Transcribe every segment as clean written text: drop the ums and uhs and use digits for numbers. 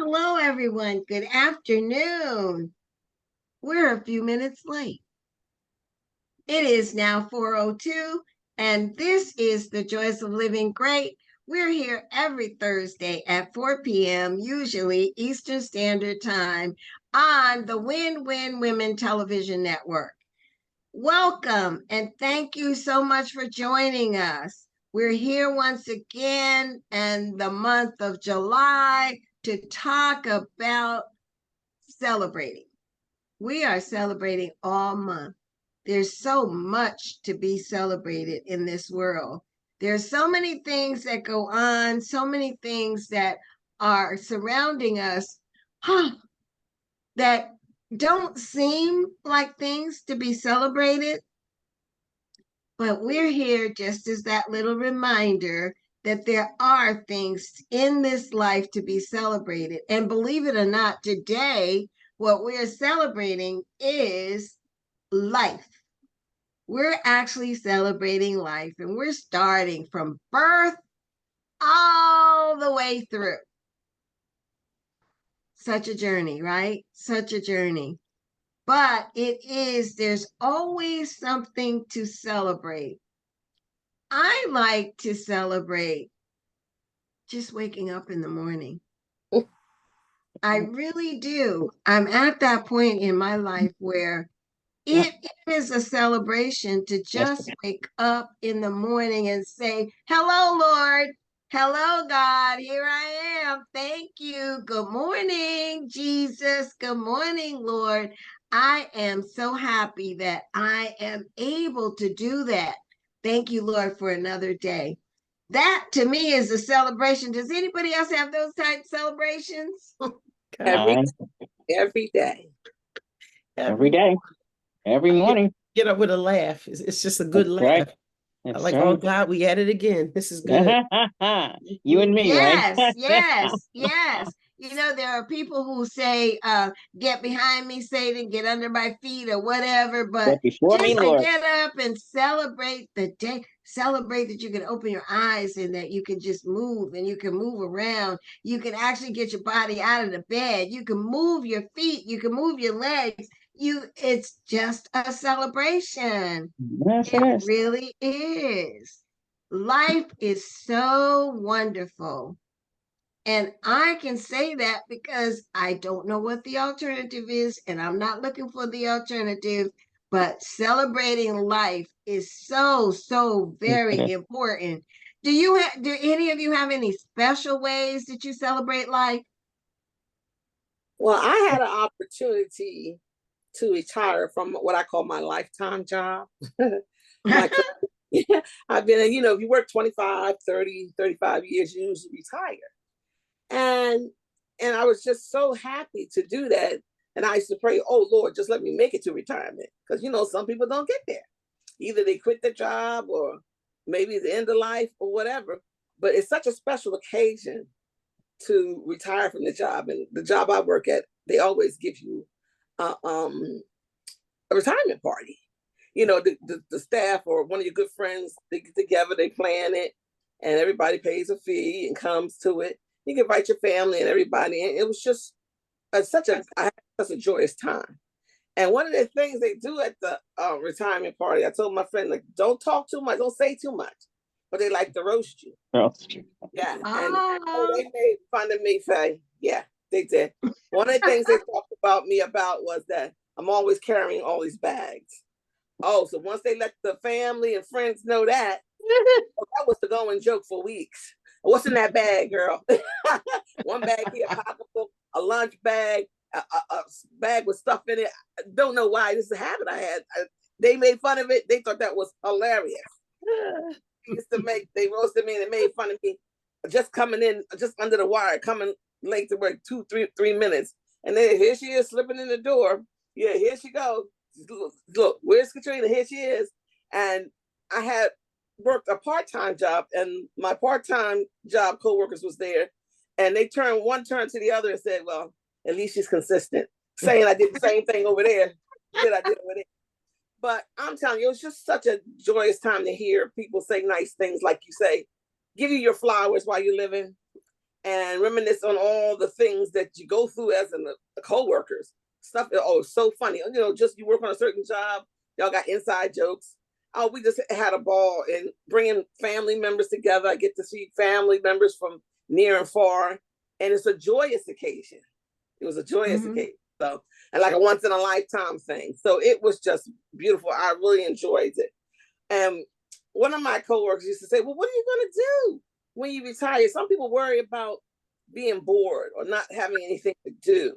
Hello, everyone. Good afternoon. We're a few minutes late. It is now 4:02, and this is the Joys of Living Great. We're here every Thursday at 4 p.m., usually Eastern Standard Time, on the Win Win Women Television Network. Welcome, and thank you so much for joining us. We're here once again in the month of July to talk about celebrating. We are celebrating all month. There's so much to be celebrated in this world. There's so many things that go on, so many things that are surrounding us that don't seem like things to be celebrated. But we're here just as that little reminder that there are things in this life to be celebrated. And believe it or not, today, what we're celebrating is life. We're actually celebrating life, and we're starting from birth all the way through. Such a journey, right? Such a journey. But there's always something to celebrate. I like to celebrate just waking up in the morning. I really do. I'm at that point in my life where it is a celebration to just wake up in the morning and say, hello, Lord. Hello, God. Here I am. Thank you. Good morning, Jesus. Good morning, Lord. I am so happy that I am able to do that. Thank you, Lord, for another day. That to me is a celebration. Does anybody else have those type celebrations? Every day. Every day. Every morning. Get up with a laugh. It's just a good laugh. Right. Like, right. Oh God, we at it again. This is good. You and me, yes, right? yes. You know, there are people who say, get behind me, Satan, get under my feet or whatever, but before just me, to Lord. Get up and celebrate the day, celebrate that you can open your eyes and that you can just move and you can move around. You can actually get your body out of the bed. You can move your feet. You can move your legs. It's just a celebration. Yes, it really is. Life is so wonderful. And I can say that because I don't know what the alternative is, and I'm not looking for the alternative, but celebrating life is so very important. Do any of you have any special ways that you celebrate life? Well, I had an opportunity to retire from what I call my lifetime job. I've been, if you work 25, 30, 35 years, you usually retire. And I was just so happy to do that. And I used to pray, oh, Lord, just let me make it to retirement. Because, some people don't get there. Either they quit the job or maybe the end of life or whatever. But it's such a special occasion to retire from the job. And the job I work at, they always give you a retirement party. The staff or one of your good friends, they get together, they plan it, and everybody pays a fee and comes to it. You can invite your family and everybody. And it was just such a joyous time. And one of the things they do at the retirement party, I told my friend, like, don't talk too much, don't say too much, but they like to roast you. Yeah. And they made fun of me, Faye. Yeah, they did. One of the things they talked about me about was that I'm always carrying all these bags. Oh, so once they let the family and friends know that, that was the going joke for weeks. What's in that bag, girl? One bag here, a pocketbook, a lunch bag, a bag with stuff in it. I don't know why. This is a habit I had. They made fun of it. They thought that was hilarious. They roasted me and they made fun of me. Just coming in, just under the wire, coming late to work 3 minutes. And then here she is slipping in the door. Yeah, here she goes. Look, where's Katrina? Here she is. And I had worked a part-time job, and my part-time job co-workers was there, and they turned to the other and said, well, at least she's consistent, saying I did the same thing over there that I did over there. But I'm telling you, it was just such a joyous time to hear people say nice things, like you say, give you your flowers while you're living. and reminisce on all the things that you go through as a co-workers. Stuff, oh, it's so funny. You know, just you work on a certain job, y'all got inside jokes. Oh, we just had a ball and bringing family members together. I get to see family members from near and far, and it's a joyous occasion. It was a joyous occasion. So, and like a once in a lifetime thing. So it was just beautiful. I really enjoyed it. And one of my coworkers used to say, well, what are you going to do when you retire? Some people worry about being bored or not having anything to do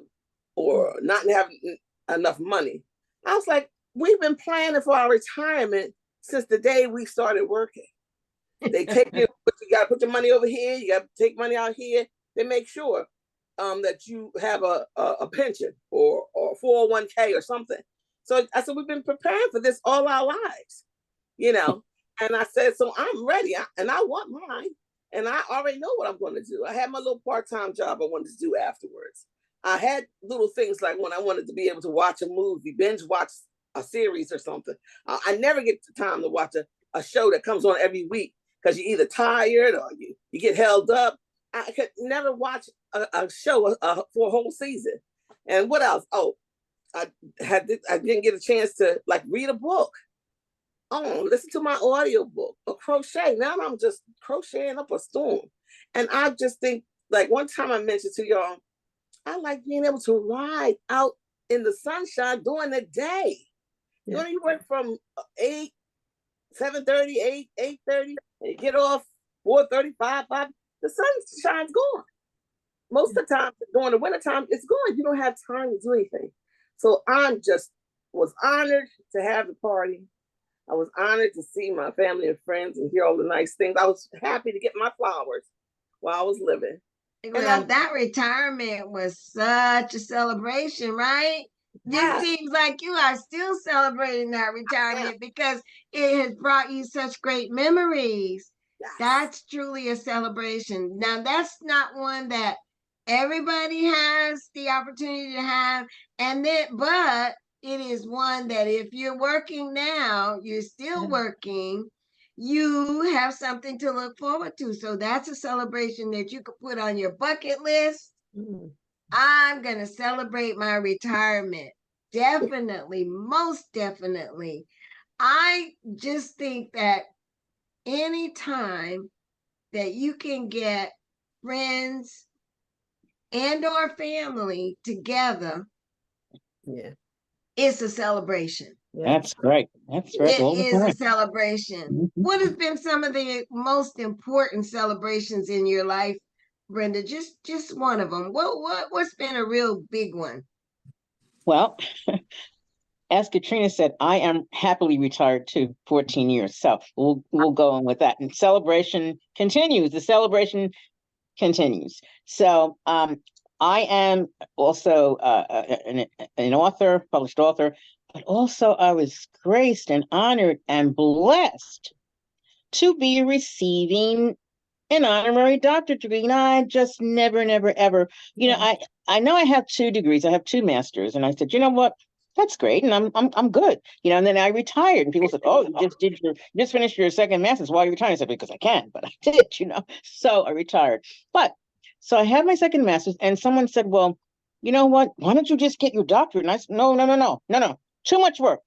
or not having enough money. I was like, we've been planning for our retirement since the day we started working. They take you, you got to put your money over here, you got to take money out here. They make sure that you have a pension or 401k or something. So I said, we've been preparing for this all our lives, you know. And I said, so I'm ready, and I want mine, and I already know what I'm going to do. I had my little part-time job I wanted to do afterwards. I had little things like when I wanted to be able to watch a movie, binge watch a series or something. I never get the time to watch a show that comes on every week because you're either tired or you get held up. I could never watch a show for a whole season. And what else? Oh, I didn't get a chance to like read a book. Oh, listen to my audio book or crochet. Now I'm just crocheting up a storm. And I just think, like one time I mentioned to y'all, I like being able to ride out in the sunshine during the day. You know, you work from 7:30, 8:30, and you get off 4:35, 5. The sunshine's gone. Most of the time, during the wintertime, it's gone. You don't have time to do anything. So I'm just was honored to have the party. I was honored to see my family and friends and hear all the nice things. I was happy to get my flowers while I was living. Well, that retirement was such a celebration, right? This seems like you are still celebrating that retirement because it has brought you such great memories. Yes. That's truly a celebration. Now, that's not one that everybody has the opportunity to have, but it is one that if you're working now, you're still working, you have something to look forward to. So that's a celebration that you could put on your bucket list. I'm going to celebrate my retirement. Definitely, most definitely. I just think that anytime that you can get friends and or family together, it's a celebration. That's great. That's right. It is a celebration. What has been some of the most important celebrations in your life, Brenda? Just one of them. What's been a real big one? Well, as Katrina said, I am happily retired too, 14 years. So we'll go on with that. And celebration continues. The celebration continues. So I am also an author, published author, but also I was graced and honored and blessed to be receiving an honorary doctorate degree. And I just never, ever, you know, I know I have 2 degrees. I have 2 masters. And I said, you know what? That's great. And I'm good. You know, and then I retired and people said, oh, you just finished your 2nd master's. Why are you retiring? I said, because I can, but I did, you know, so I retired. So I had my 2nd master's and someone said, well, you know what? Why don't you just get your doctorate? And I said, no. Too much work.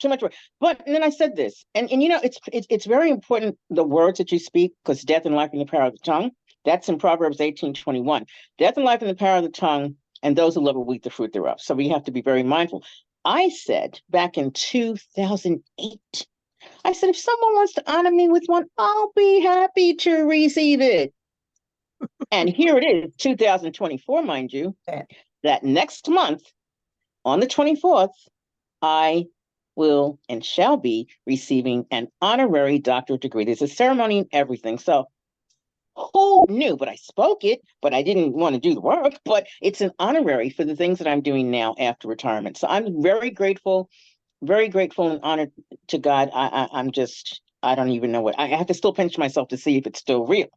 But and then I said this, and you know, it's very important, the words that you speak, because death and life in the power of the tongue. That's in Proverbs 18:21. Death and life in the power of the tongue, and those who love will eat the fruit thereof. So we have to be very mindful. I said back in 2008, I said, if someone wants to honor me with one, I'll be happy to receive it. And here it is, 2024, mind you, that next month on the 24th, I will and shall be receiving an honorary doctorate degree. There's a ceremony and everything. So who knew? But I spoke it, but I didn't want to do the work. But it's an honorary for the things that I'm doing now after retirement. So I'm very grateful and honored to God. I'm just, I don't even know what, I have to still pinch myself to see if it's still real.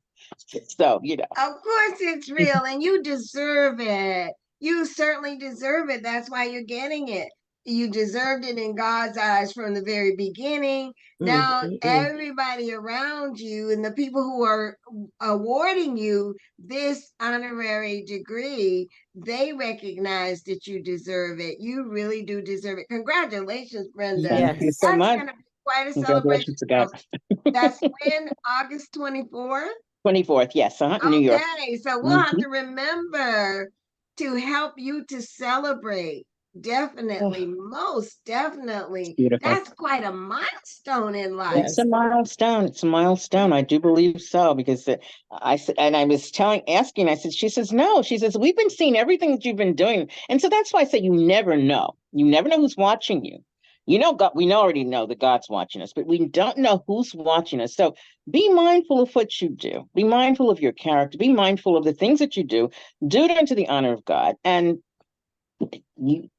So, you know. Of course it's real and you deserve it. You certainly deserve it. That's why you're getting it. you deserved it in God's eyes from the very beginning. Now, everybody around you and the people who are awarding you this honorary degree, they recognize that you deserve it. You really do deserve it. Congratulations, Brenda. Thank you so That's much. going to be quite a celebration. Congratulations to God. That's when, August 24th? 24th, yes, New York. Okay, so we'll have to remember to help you to celebrate. Definitely, most definitely. Beautiful. That's quite a milestone in life. It's a milestone. It's a milestone. I do believe so, because I said, and I was asking, I said, she says, no, she says, we've been seeing everything that you've been doing. And so that's why I say you never know. You never know who's watching you. You know, God, we already know that God's watching us, but we don't know who's watching us. So be mindful of what you do. Be mindful of your character. Be mindful of the things that you do. Do it unto the honor of God, and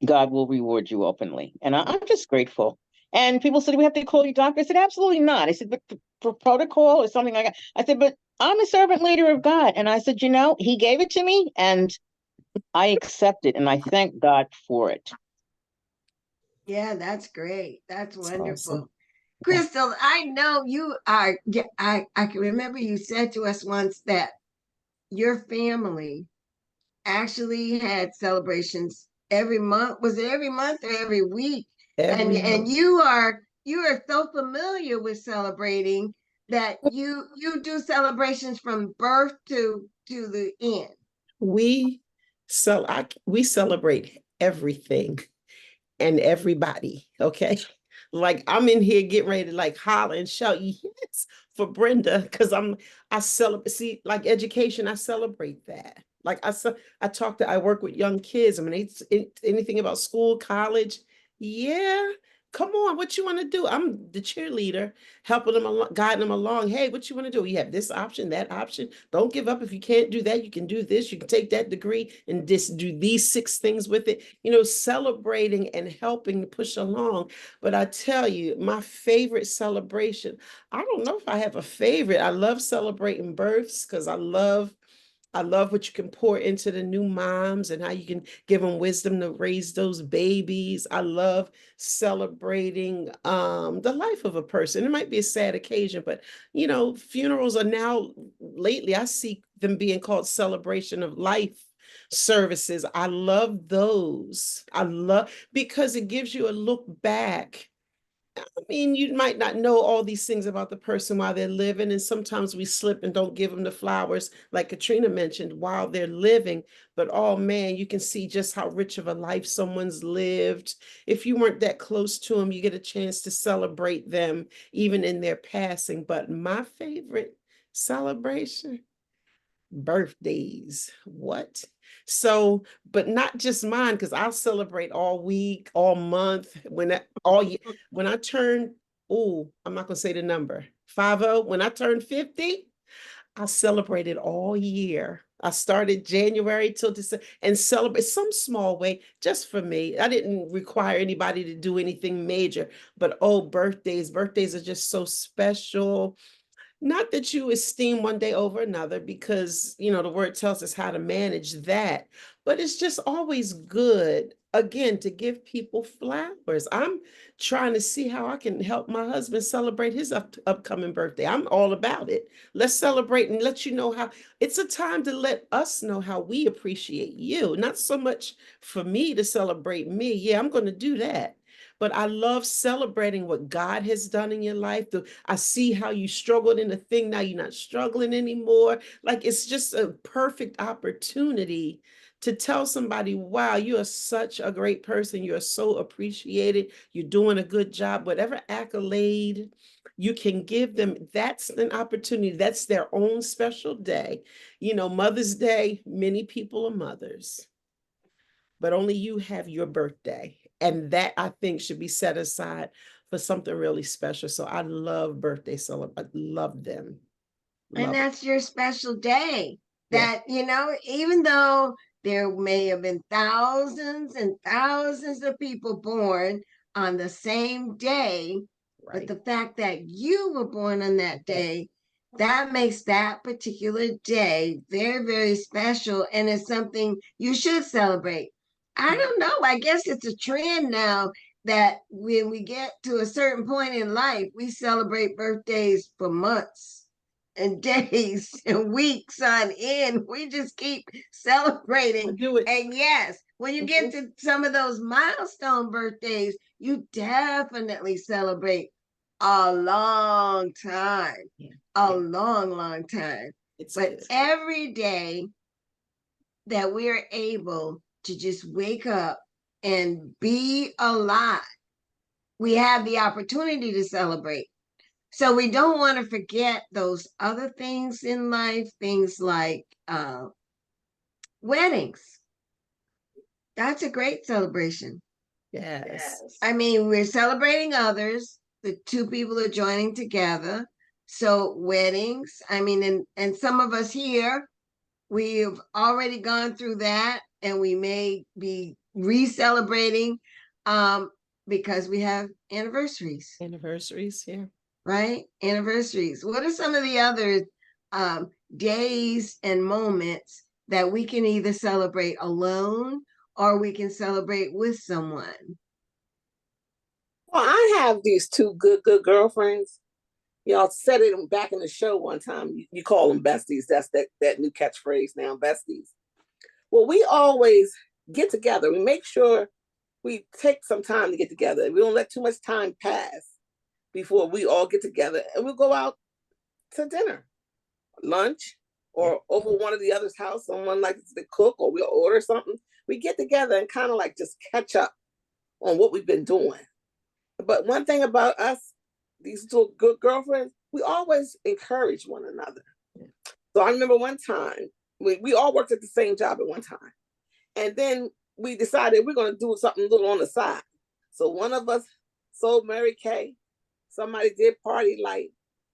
God will reward you openly. And I'm just grateful. And people said, we have to call you doctor. I said, absolutely not. I said, but for protocol or something like that. I said, but I'm a servant leader of God. And I said, you know, he gave it to me and I accept it. And I thank God for it. Yeah, that's great. That's wonderful. Awesome. Crystal, I know you are, I can remember you said to us once that your family actually had celebrations every month. Was it every month or every week? And you are so familiar with celebrating that you do celebrations from birth to the end. We celebrate everything and everybody. Okay. Like I'm in here getting ready to like holler and shout yes for Brenda, because I celebrate, see, like education, I celebrate that. Like I work with young kids. I mean, anything about school, college. Yeah, come on, what you want to do? I'm the cheerleader, helping them along, guiding them along. Hey, what you want to do? You have this option, that option. Don't give up. If you can't do that, you can do this. You can take that degree and just do these 6 things with it. You know, celebrating and helping to push along. But I tell you, my favorite celebration, I don't know if I have a favorite. I love celebrating births because I love what you can pour into the new moms and how you can give them wisdom to raise those babies. I love celebrating the life of a person. It might be a sad occasion, but you know, funerals are now, lately, I see them being called celebration of life services. I love those. Because it gives you a look back. I mean, you might not know all these things about the person while they're living, and sometimes we slip and don't give them the flowers, like Katrina mentioned, while they're living. But oh man, you can see just how rich of a life someone's lived. If you weren't that close to them, you get a chance to celebrate them even in their passing. But my favorite celebration, birthdays. What? So, but not just mine, because I'll celebrate all week, all month, all year. When I turn, I'm not gonna say the number, 50, when I turned 50, I celebrated all year. I started January till December and celebrate some small way just for me. I didn't require anybody to do anything major, but birthdays are just so special. Not that you esteem one day over another, because, you know, the word tells us how to manage that, but it's just always good, again, to give people flowers. I'm trying to see how I can help my husband celebrate his upcoming birthday. I'm all about it. Let's celebrate and let you know how it's a time to let us know how we appreciate you. Not so much for me to celebrate me. Yeah, I'm going to do that. But I love celebrating what God has done in your life. I see how you struggled in a thing. Now you're not struggling anymore. Like, it's just a perfect opportunity to tell somebody, wow, you are such a great person. You are so appreciated. You're doing a good job. Whatever accolade you can give them, that's an opportunity. That's their own special day. You know, Mother's Day, many people are mothers, but only you have your birthday. And that, I think, should be set aside for something really special. So I love birthday celebrations. I love them. And that's your special day. Yeah. That, you know, even though there may have been thousands and thousands of people born on the same day, but Right. the fact that you were born on that day, that makes that particular day very, very special. And it's something you should celebrate. I don't know. I guess it's a trend now that when we get to a certain point in life, we celebrate birthdays for months and days and weeks on end. We just keep I celebrating. do it. And yes, when you get to some of those milestone birthdays, you definitely celebrate a long time, Yeah, a yeah, long time. it's But good. every day that we're able to just wake up and be alive, we have the opportunity to celebrate. So we don't want to forget those other things in life, things like weddings. That's a great celebration. Yes. I mean, we're celebrating others. The two people are joining together. So weddings, I mean, and some of us here, we've already gone through that and we may be re-celebrating because we have anniversaries, Anniversaries, yeah. right? Anniversaries. What are some of the other days and moments that we can either celebrate alone or we can celebrate with someone? Well, I have these two good girlfriends. Y'all said it back in the show one time. You call them besties. That's that new catchphrase now, besties. Well, we always get together. We make sure we take some time to get together. We don't let too much time pass before we all get together, and we'll go out to dinner, lunch, or over one of the other's house. Someone likes to cook, or we'll order something. We get together and kind of like just catch up on what we've been doing. But one thing about us, these two good girlfriends, we always encourage one another. So I remember one time, we all worked at the same job at one time. And then we decided we're going to do something little on the side. So one of us sold Mary Kay, somebody did Party Light,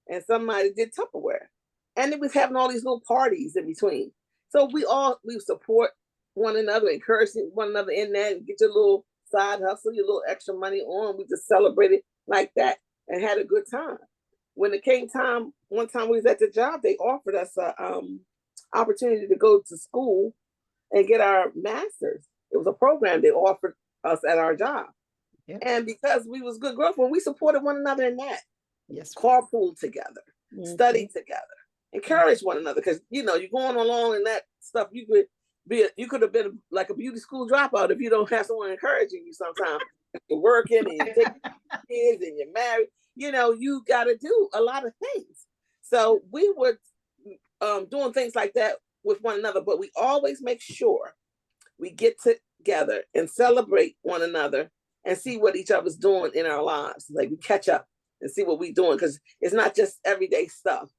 and somebody did Tupperware. And it was having all these little parties in between. So we support one another, encouraging one another in that, and get your little side hustle, your little extra money on. We just celebrated like that and had a good time. When it came time, one time we was at the job, they offered us a opportunity to go to school and get our master's. It was a program they offered us at our job. Yep. And because we was good girlfriends, we supported one another in that. Yes. Carpool together, study together, encourage one another. Because you're going along in that stuff. You could have been like a beauty school dropout if you don't have someone encouraging you sometimes. You're working and you're taking kids and you're married. You got to do a lot of things. So we were doing things like that with one another, but we always make sure we get together and celebrate one another and see what each other's doing in our lives. Like we catch up and see what we're doing, because it's not just everyday stuff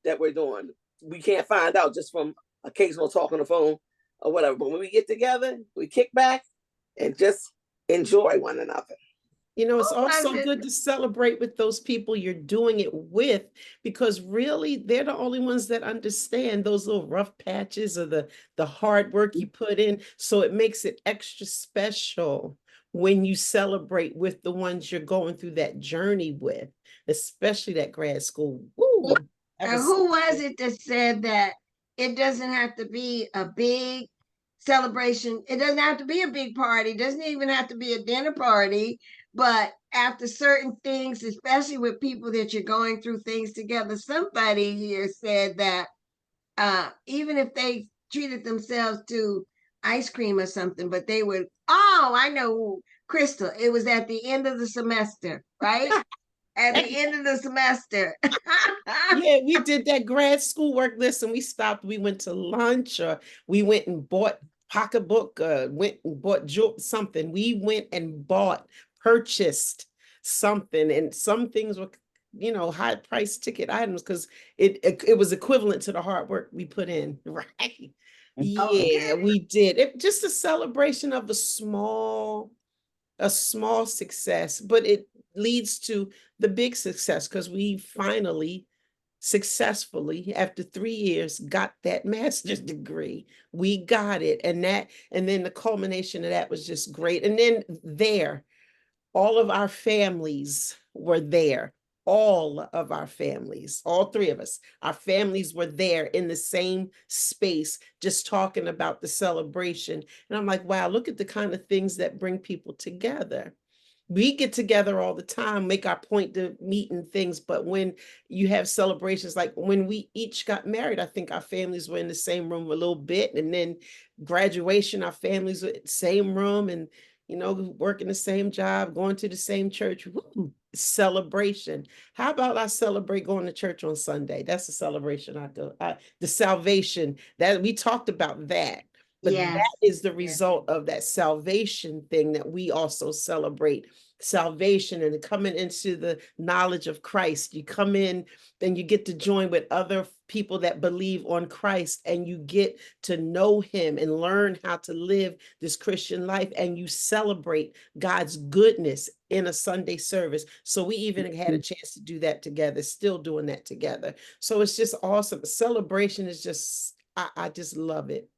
that we're doing. We can't find out just from occasional talk on the phone or whatever. But when we get together, we kick back and just enjoy one another. It's also good to celebrate with those people you're doing it with, because really they're the only ones that understand those little rough patches or the hard work you put in. So it makes it extra special when you celebrate with the ones you're going through that journey with, especially that grad school. Woo, and who was it that said that it doesn't have to be a big celebration? It doesn't have to be a big party. It doesn't even have to be a dinner party. But after certain things, especially with people that you're going through things together, somebody here said that even if they treated themselves to ice cream or something, but they would, I know, Crystal, it was at the end of the semester, right? At the end of the semester. Yeah, we did that grad school work list and we stopped. We went to lunch, or we went and bought pocketbook, went and bought something. We went and purchased something, and some things were, high price ticket items because it was equivalent to the hard work we put in, right? Yeah, we did. It just a celebration of a small success, but it leads to the big success because we finally successfully, after 3 years, got that master's degree. We got it. And then the culmination of that was just great. And then all of our families were there. all of our families, all three of us, our families were there in the same space, just talking about the celebration. And I'm like, wow, look at the kind of things that bring people together. We get together all the time, make our point to meet and things, but when you have celebrations, like when we each got married, I think our families were in the same room a little bit, and then graduation, our families were in the same room, and working the same job, going to the same church. Woo, celebration. How about I celebrate going to church on Sunday? That's a celebration I do. The salvation that we talked about that. But Yes. that is the result of that salvation thing that we also celebrate. Salvation and coming into the knowledge of Christ. You come in, then you get to join with other people that believe on Christ, and you get to know him and learn how to live this Christian life, and you celebrate God's goodness in a Sunday service. So we even had a chance to do that together, still doing that together. So it's just awesome. Celebration is just, I just love it.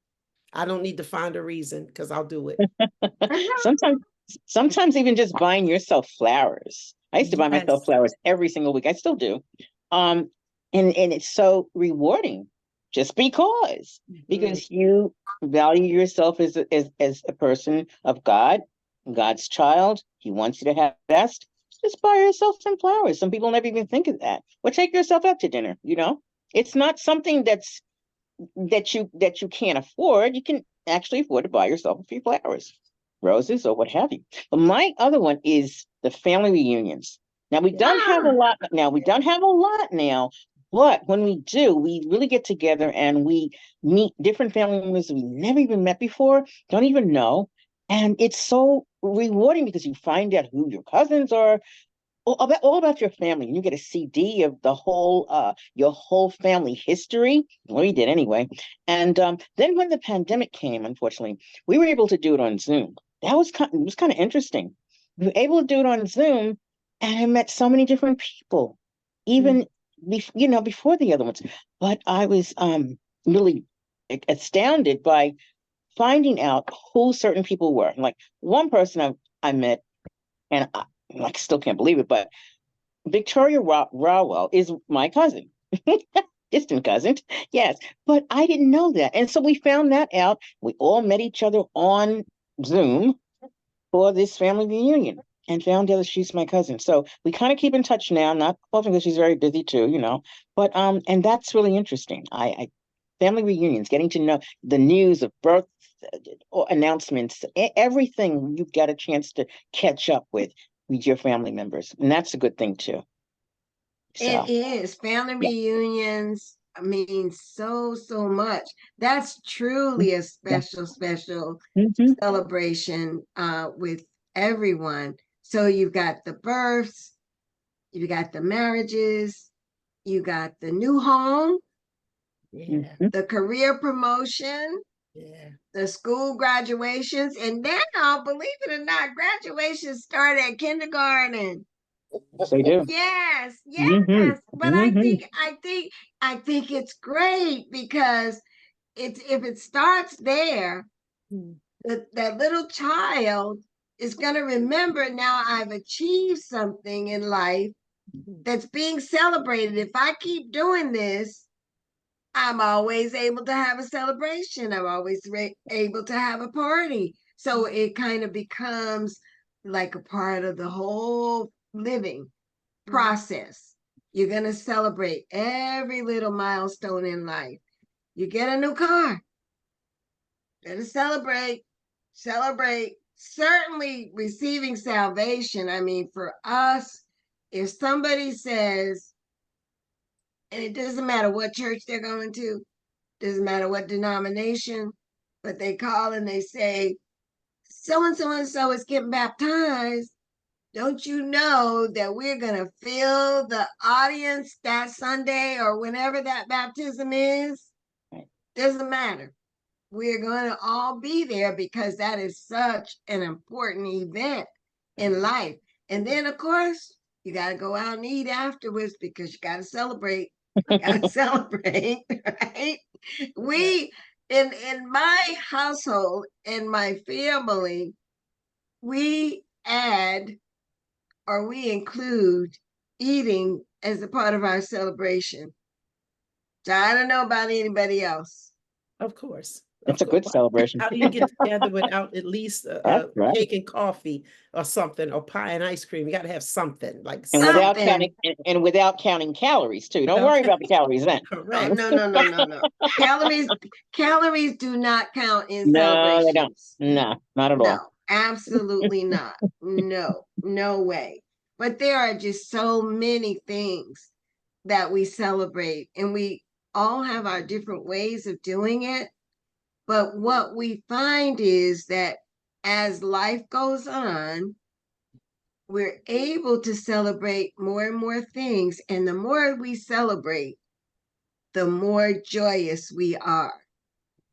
I don't need to find a reason because I'll do it. Sometimes even just buying yourself flowers. I used to buy myself Yes. flowers every single week. I still do. And it's so rewarding just because you value yourself as a person of God, God's child. He wants you to have the best. Just buy yourself some flowers. Some people never even think of that. Or take yourself out to dinner, It's not something that you can't afford. You can actually afford to buy yourself a few flowers, roses, or what have you. But my other one is the family reunions. Now we don't have a lot now. We don't have a lot now, but when we do, we really get together and we meet different family members we never even met before, don't even know. And it's so rewarding because you find out who your cousins are, all about your family. You get a CD of the whole your whole family history. Well, we did anyway. And then when the pandemic came, unfortunately, we were able to do it on Zoom. It was kind of interesting. We were able to do it on Zoom, and I met so many different people, even before the other ones. But I was really astounded by finding out who certain people were. Like one person I met, and I still can't believe it, but Victoria Rawell is my cousin, distant cousin, yes. But I didn't know that. And so we found that out. We all met each other on Zoom for this family reunion and found out that she's my cousin. So we kind of keep in touch now, not often because she's very busy too, but and that's really interesting. I family reunions, getting to know the news of birth announcements, everything you get a chance to catch up with your family members. And that's a good thing too. It is. Family reunions mean so much. That's truly a special celebration with everyone. So you've got the births, you got the marriages, you got the new home, the career promotion, the school graduations, and now, believe it or not, graduations start at kindergarten. Yes, they do. Yes. But I think it's great because if it starts there, that little child is going to remember, now I've achieved something in life that's being celebrated. If I keep doing this, I'm always able to have a celebration. I'm always able to have a party. So it kind of becomes like a part of the whole living process. You're going to celebrate every little milestone in life. You get a new car, better celebrate. Certainly receiving salvation. I mean, for us, if somebody says, and it doesn't matter what church they're going to, doesn't matter what denomination, but they call and they say, so and so is getting baptized. Don't you know that we're going to fill the audience that Sunday or whenever that baptism is? Doesn't matter. We're going to all be there because that is such an important event in life. And then, of course, you got to go out and eat afterwards because you got to celebrate. You got to celebrate, right? We, in my household, in my family, we add or we include eating as a part of our celebration. So I don't know about anybody else. Of course. It's a Of good course. celebration. How do you get together without at least That's a right. cake and coffee or something, or pie and ice cream? You got to have something like And without Something. counting and without counting calories too. Don't Without worry count- about the calories then. Oh, Correct. no. Calories do not count in No, they don't. celebrations. No, not at No, all. absolutely not. No way. But there are just so many things that we celebrate, and we all have our different ways of doing it. But what we find is that as life goes on, we're able to celebrate more and more things. And the more we celebrate, the more joyous we are.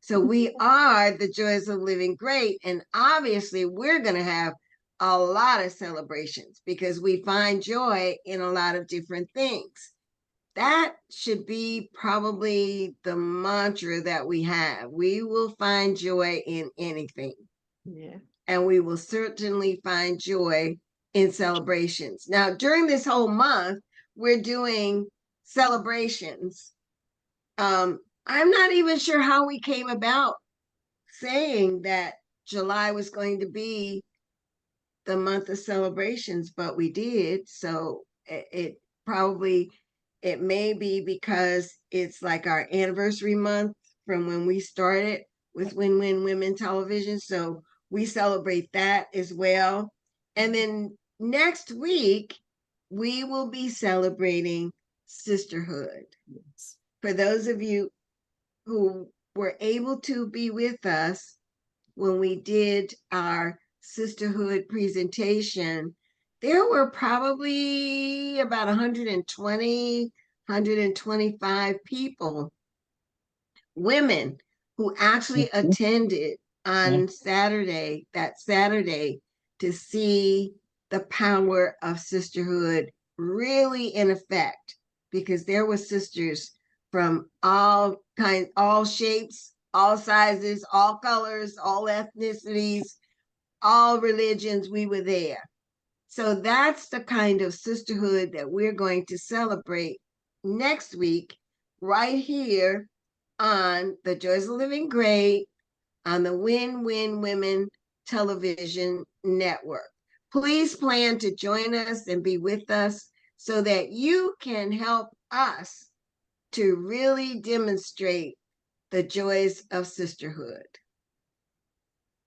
So we are the joys of living great. And obviously, we're going to have a lot of celebrations because we find joy in a lot of different things. That should be probably the mantra that we have. We will find joy in anything. Yeah. And we will certainly find joy in celebrations. Now, during this whole month, we're doing celebrations. I'm not even sure how we came about saying that July was going to be the month of celebrations, but we did. So it probably, it may be because it's like our anniversary month from when we started with Win Win Women Television. So we celebrate that as well. And then next week, we will be celebrating sisterhood. Yes. For those of you who were able to be with us when we did our sisterhood presentation, there were probably about 120, 125 people, women, who actually Mhm. attended on Saturday, that Saturday, to see the power of sisterhood really in effect, because there were sisters from all kinds, all shapes, all sizes, all colors, all ethnicities, all religions. We were there. So that's the kind of sisterhood that we're going to celebrate next week, right here on the Joys of Living Great, on the Win Win Women Television Network. Please plan to join us and be with us so that you can help us to really demonstrate the joys of sisterhood.